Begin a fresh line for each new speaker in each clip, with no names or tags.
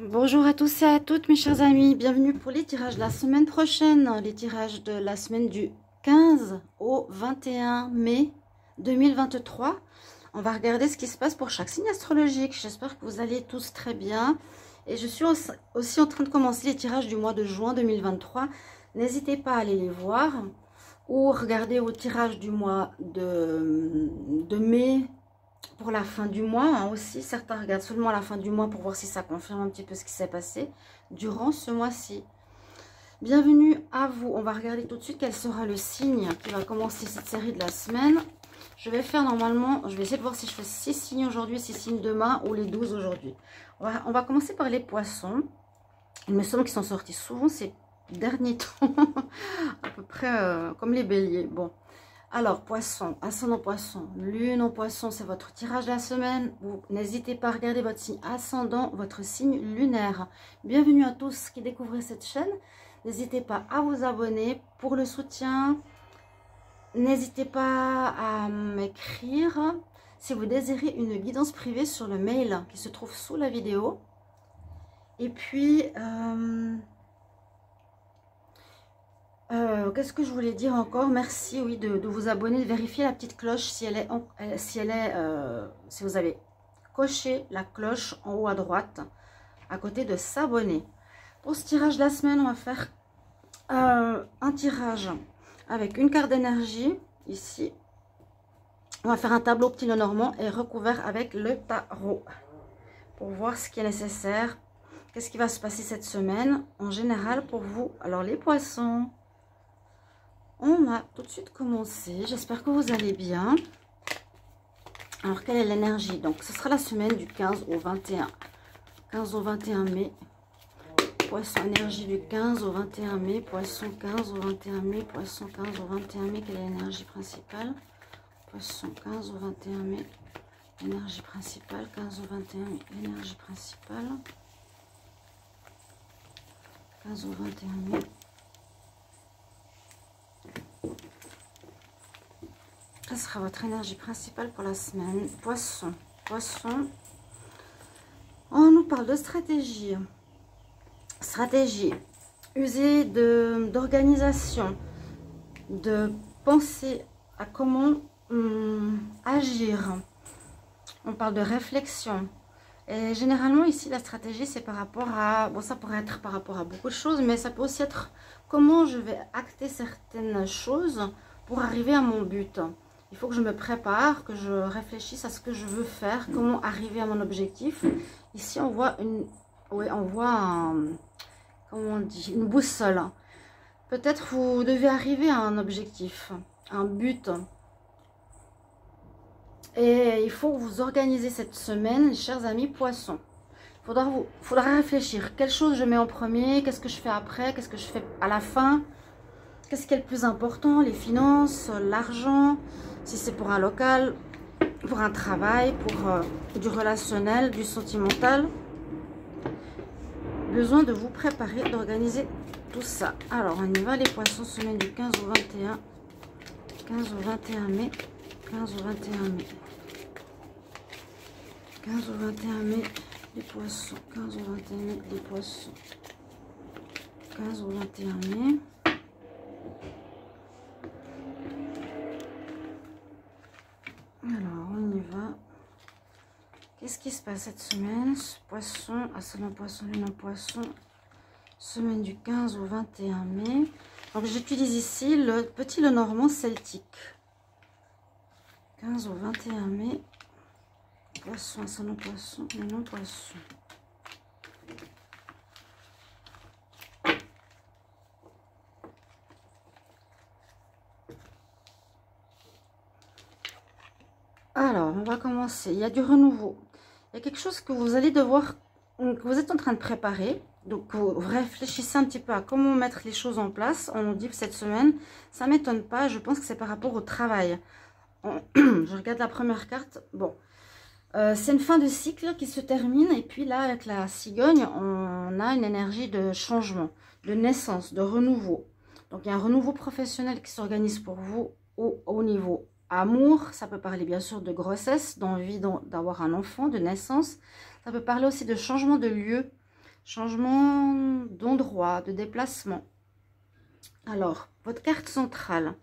Bonjour à tous et à toutes mes chers amis, bienvenue pour les tirages de la semaine prochaine, les tirages de la semaine du 15 au 21 mai 2023. On va regarder ce qui se passe pour chaque signe astrologique. J'espère que vous allez tous très bien. Et je suis aussi en train de commencer les tirages du mois de juin 2023. N'hésitez pas à aller les voir ou regarder vos tirages du mois de mai pour la fin du mois aussi. Certains regardent seulement la fin du mois pour voir si ça confirme un petit peu ce qui s'est passé durant ce mois-ci. Bienvenue à vous. On va regarder tout de suite quel sera le signe qui va commencer cette série de la semaine. Je vais faire normalement, je vais essayer de voir si je fais 6 signes aujourd'hui, 6 signes demain ou les 12 aujourd'hui. On va commencer par les poissons. Il me semble qu'ils sont sortis souvent ces derniers temps, à peu près comme les béliers. Bon. Alors, poisson, ascendant poisson, lune en poisson, c'est votre tirage de la semaine. Vous n'hésitez pas à regarder votre signe ascendant, votre signe lunaire. Bienvenue à tous qui découvrent cette chaîne. N'hésitez pas à vous abonner pour le soutien. N'hésitez pas à m'écrire si vous désirez une guidance privée sur le mail qui se trouve sous la vidéo. Et puis... qu'est-ce que je voulais dire encore? Merci, oui, de vous abonner, de vérifier la petite cloche si vous avez coché la cloche en haut à droite, à côté de s'abonner. Pour ce tirage de la semaine, on va faire un tirage avec une carte d'énergie, ici. On va faire un tableau petit Lenormand et recouvert avec le tarot, pour voir ce qui est nécessaire. Qu'est-ce qui va se passer cette semaine, en général, pour vous? Alors, les poissons... On va tout de suite commencer. J'espère que vous allez bien. Alors, quelle est l'énergie? Donc, ce sera la semaine du 15 au 21. 15 au 21 mai. Poisson, énergie du 15 au 21 mai. Poisson, 15 au 21 mai. Poisson, 15 au 21 mai. Quelle est l'énergie principale? Poisson, 15 au 21 mai. Énergie principale. 15 au 21 mai. Énergie principale. 15 au 21 mai. Quelle sera votre énergie principale pour la semaine? Poisson. Poisson. On nous parle de stratégie. Stratégie. User d'organisation. De penser à comment agir. On parle de réflexion. Et généralement ici la stratégie c'est par rapport à... Bon, ça pourrait être par rapport à beaucoup de choses. Mais ça peut aussi être comment je vais acter certaines choses pour arriver à mon but. Il faut que je me prépare, que je réfléchisse à ce que je veux faire, comment arriver à mon objectif. Ici, on voit comment on dit, une boussole. Peut-être vous devez arriver à un objectif, un but. Et il faut vous organiser cette semaine, chers amis poissons. Faudra réfléchir. Quelle chose je mets en premier? Qu'est-ce que je fais après? Qu'est-ce que je fais à la fin? Qu'est-ce qui est le plus important? Les finances, l'argent, si c'est pour un local, pour un travail, pour du relationnel, du sentimental. Besoin de vous préparer, d'organiser tout ça. Alors, on y va les poissons, semaine du 15 au 21. 15 au 21 mai. 15 au 21 mai. 15 au 21 mai, les poissons. 15 au 21 mai, les poissons. 15 au 21 mai. Alors, on y va. Qu'est-ce qui se passe cette semaine? Poisson, ascendant poisson, lune en poisson. Semaine du 15 au 21 mai. Donc, j'utilise ici le petit Lenormand celtique. 15 au 21 mai. Poisson, ascendant poisson, lune en poisson. Alors, on va commencer. Il y a du renouveau. Il y a quelque chose que vous allez devoir, que vous êtes en train de préparer. Donc, vous réfléchissez un petit peu à comment mettre les choses en place. On nous dit que cette semaine, ça ne m'étonne pas. Je pense que c'est par rapport au travail. Je regarde la première carte. Bon, c'est une fin de cycle qui se termine. Et puis là, avec la cigogne, on a une énergie de changement, de naissance, de renouveau. Donc, il y a un renouveau professionnel qui s'organise pour vous au niveau amour, ça peut parler bien sûr de grossesse, d'envie d'avoir un enfant, de naissance. Ça peut parler aussi de changement de lieu, changement d'endroit, de déplacement. Alors, votre carte centrale.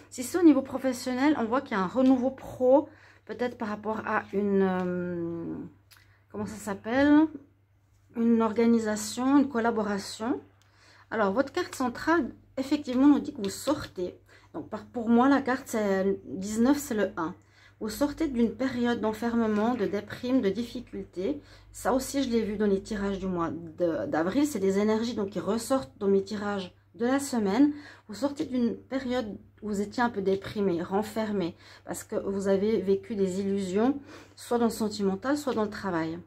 Si c'est au niveau professionnel, on voit qu'il y a un renouveau pro, peut-être par rapport à une... comment ça s'appelle? Une organisation, une collaboration. Alors, votre carte centrale, effectivement, nous dit que vous sortez. Donc, pour moi, la carte, c'est 19, c'est le 1. Vous sortez d'une période d'enfermement, de déprime, de difficulté. Ça aussi, je l'ai vu dans les tirages du mois d'avril. C'est des énergies donc, qui ressortent dans mes tirages de la semaine. Vous sortez d'une période où vous étiez un peu déprimé, renfermé, parce que vous avez vécu des illusions, soit dans le sentimental, soit dans le travail.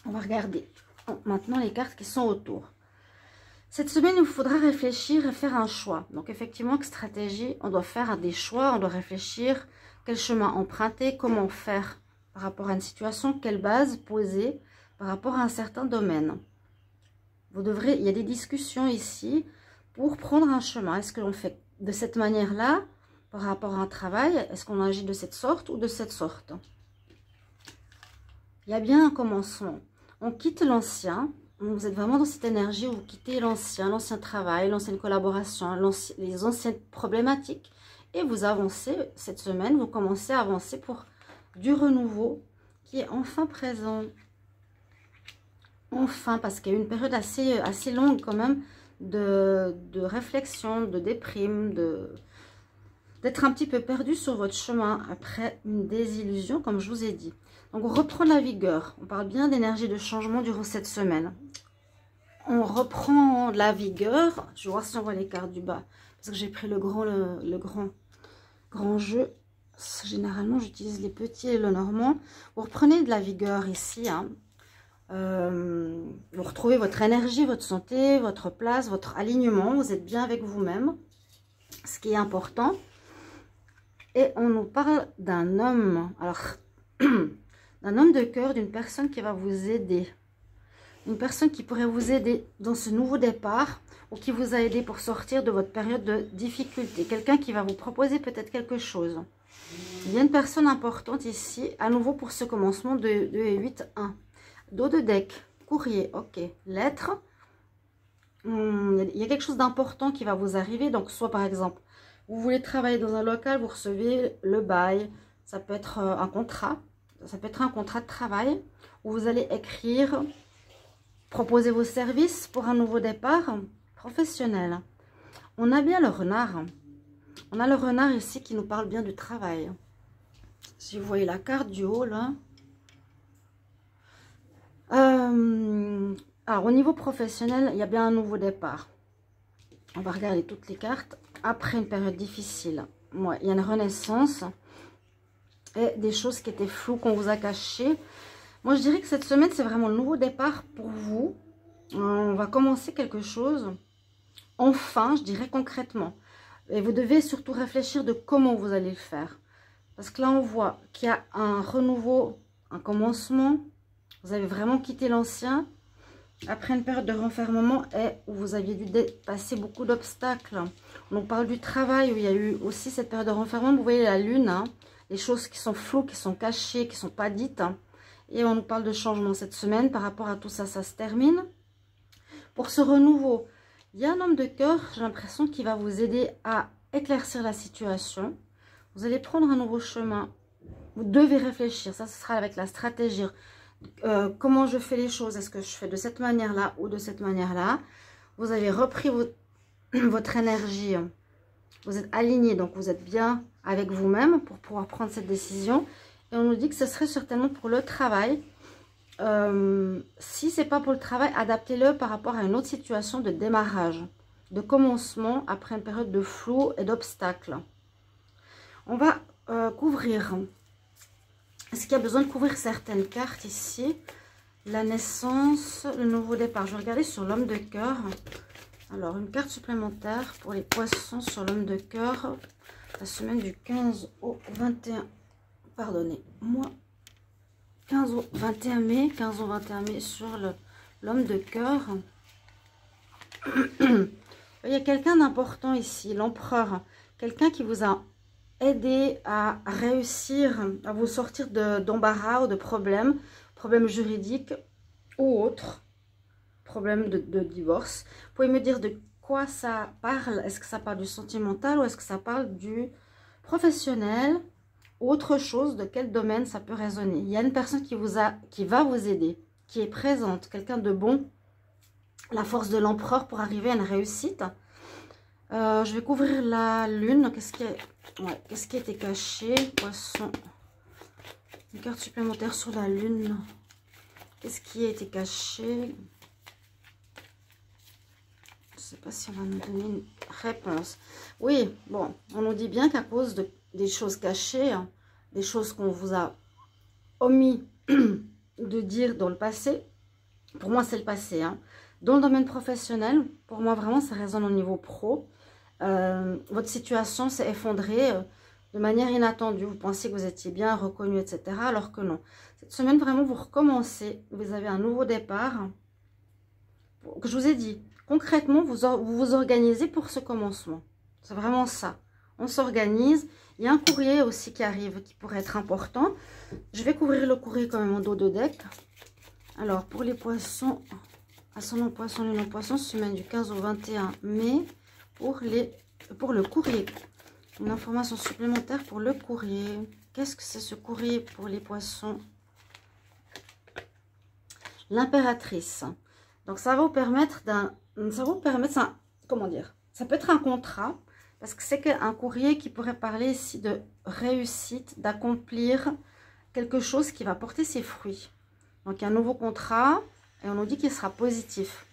On va regarder maintenant les cartes qui sont autour. Cette semaine, il vous faudra réfléchir et faire un choix. Donc, effectivement, quelle stratégie? On doit faire des choix, on doit réfléchir quel chemin emprunter, comment faire par rapport à une situation, quelle base poser par rapport à un certain domaine. Vous devrez, il y a des discussions ici pour prendre un chemin. Est-ce que l'on fait de cette manière-là par rapport à un travail? Est-ce qu'on agit de cette sorte ou de cette sorte? Il y a bien un commencement. On quitte l'ancien. Vous êtes vraiment dans cette énergie où vous quittez l'ancien travail, l'ancienne collaboration, les anciennes problématiques. Et vous avancez cette semaine, vous commencez à avancer pour du renouveau qui est enfin présent. Enfin, parce qu'il y a eu une période assez longue quand même de réflexion, de déprime, d'être un petit peu perdu sur votre chemin après une désillusion, comme je vous ai dit. Donc, on reprend la vigueur. On parle bien d'énergie de changement durant cette semaine. On reprend la vigueur. Je vais voir si on voit les cartes du bas. Parce que j'ai pris le grand jeu. Généralement, j'utilise les petits et le normand. Vous reprenez de la vigueur ici. Hein. Vous retrouvez votre énergie, votre santé, votre place, votre alignement. Vous êtes bien avec vous-même. Ce qui est important. Et on nous parle d'un homme. Alors, d'un homme de cœur, d'une personne qui va vous aider. Une personne qui pourrait vous aider dans ce nouveau départ ou qui vous a aidé pour sortir de votre période de difficulté. Quelqu'un qui va vous proposer peut-être quelque chose. Il y a une personne importante ici, à nouveau pour ce commencement de 8-1. Dos de deck, courrier, ok. Lettre. Il y a quelque chose d'important qui va vous arriver. Donc, soit par exemple, vous voulez travailler dans un local, vous recevez le bail. Ça peut être un contrat. Ça peut être un contrat de travail où vous allez écrire... Proposez vos services pour un nouveau départ professionnel. On a bien le renard. On a le renard ici qui nous parle bien du travail. Si vous voyez la carte du haut, là. Alors, au niveau professionnel, il y a bien un nouveau départ. On va regarder toutes les cartes. Après une période difficile, ouais, il y a une renaissance. Et des choses qui étaient floues, qu'on vous a cachées. Moi, je dirais que cette semaine, c'est vraiment le nouveau départ pour vous. On va commencer quelque chose. Enfin, je dirais concrètement. Et vous devez surtout réfléchir de comment vous allez le faire. Parce que là, on voit qu'il y a un renouveau, un commencement. Vous avez vraiment quitté l'ancien. Après une période de renfermement et où vous aviez dû dépasser beaucoup d'obstacles. On parle du travail où il y a eu aussi cette période de renfermement. Vous voyez la lune, hein, les choses qui sont floues, qui sont cachées, qui ne sont pas dites. Hein. Et on nous parle de changement cette semaine. Par rapport à tout ça, ça se termine. Pour ce renouveau, il y a un homme de cœur, j'ai l'impression, qui va vous aider à éclaircir la situation. Vous allez prendre un nouveau chemin. Vous devez réfléchir. Ça, ce sera avec la stratégie. Comment je fais les choses? Est-ce que je fais de cette manière-là ou de cette manière-là? Vous avez repris votre énergie. Vous êtes aligné, donc vous êtes bien avec vous-même pour pouvoir prendre cette décision. Et on nous dit que ce serait certainement pour le travail. Si ce n'est pas pour le travail, adaptez-le par rapport à une autre situation de démarrage, de commencement après une période de flou et d'obstacles. On va couvrir. Est-ce qu'il y a besoin de couvrir certaines cartes ici? La naissance, le nouveau départ. Je vais regarder sur l'homme de cœur. Alors, une carte supplémentaire pour les poissons sur l'homme de cœur. La semaine du 15 au 21. Pardonnez-moi. 15 au 21 mai. 15 au 21 mai sur l'homme de cœur. Il y a quelqu'un d'important ici. L'empereur. Quelqu'un qui vous a aidé à réussir, à vous sortir d'embarras ou de problèmes juridiques ou autres. problème de divorce. Vous pouvez me dire de quoi ça parle. Est-ce que ça parle du sentimental ou est-ce que ça parle du professionnel ou autre chose? De quel domaine ça peut résonner? Il y a une personne qui va vous aider, qui est présente, quelqu'un de bon. La force de l'empereur pour arriver à une réussite. Je vais couvrir la lune. Qu'est-ce qui a été caché? Poisson. Une carte supplémentaire sur la lune. Qu'est-ce qui a été caché? Je ne sais pas si on va nous donner une réponse. Oui, bon, on nous dit bien qu'à cause des choses cachées, hein, des choses qu'on vous a omis de dire dans le passé, pour moi c'est le passé, hein. Dans le domaine professionnel, pour moi vraiment ça résonne au niveau pro. Votre situation s'est effondrée de manière inattendue. Vous pensiez que vous étiez bien reconnu, etc. Alors que non. Cette semaine, vraiment, vous recommencez. Vous avez un nouveau départ. Que je vous ai dit, concrètement, vous vous organisez pour ce commencement. C'est vraiment ça. On s'organise. Il y a un courrier aussi qui arrive, qui pourrait être important. Je vais couvrir le courrier quand même en dos de deck. Alors, pour les poissons, ascendant poisson, lune en poisson, semaine du 15 au 21 mai, pour le courrier. Une information supplémentaire pour le courrier. Qu'est-ce que c'est ce courrier pour les poissons? L'impératrice. Donc, ça va vous permettre comment dire? Ça peut être un contrat, parce que c'est un courrier qui pourrait parler ici de réussite, d'accomplir quelque chose qui va porter ses fruits. Donc, il y a un nouveau contrat et on nous dit qu'il sera positif.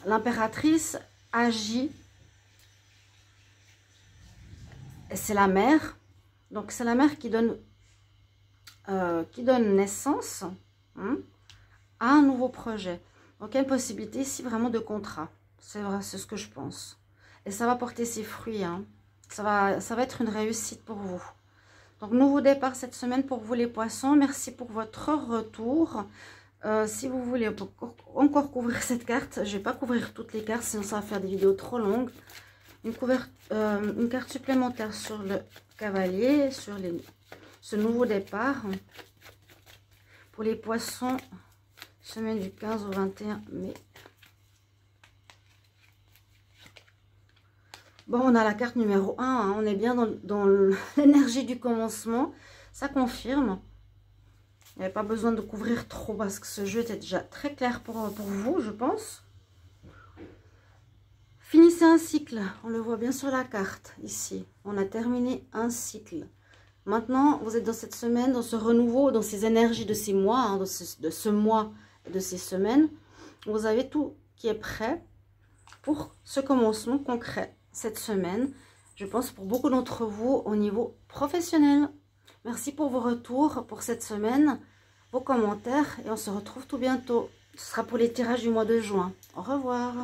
L'impératrice agit. C'est la mère. Donc, c'est la mère qui donne naissance à un nouveau projet. Donc, il y a une possibilité ici vraiment de contrat. C'est vrai, c'est ce que je pense. Et ça va porter ses fruits. Hein. Ça va être une réussite pour vous. Donc, nouveau départ cette semaine pour vous les poissons. Merci pour votre retour. Si vous voulez encore couvrir cette carte, je ne vais pas couvrir toutes les cartes, sinon ça va faire des vidéos trop longues. Une carte supplémentaire sur le cavalier, sur ce nouveau départ. Pour les poissons, semaine du 15 au 21 mai. Bon, on a la carte numéro 1, hein, on est bien dans l'énergie du commencement. Ça confirme. Il n'y avait pas besoin de couvrir trop parce que ce jeu était déjà très clair pour vous, je pense. Finissez un cycle. On le voit bien sur la carte, ici. On a terminé un cycle. Maintenant, vous êtes dans cette semaine, dans ce renouveau, dans ces énergies de ces mois, hein, de ce mois et de ces semaines. Vous avez tout qui est prêt pour ce commencement concret cette semaine. Je pense pour beaucoup d'entre vous au niveau professionnel. Merci pour vos retours pour cette semaine, vos commentaires et on se retrouve tout bientôt. Ce sera pour les tirages du mois de juin. Au revoir.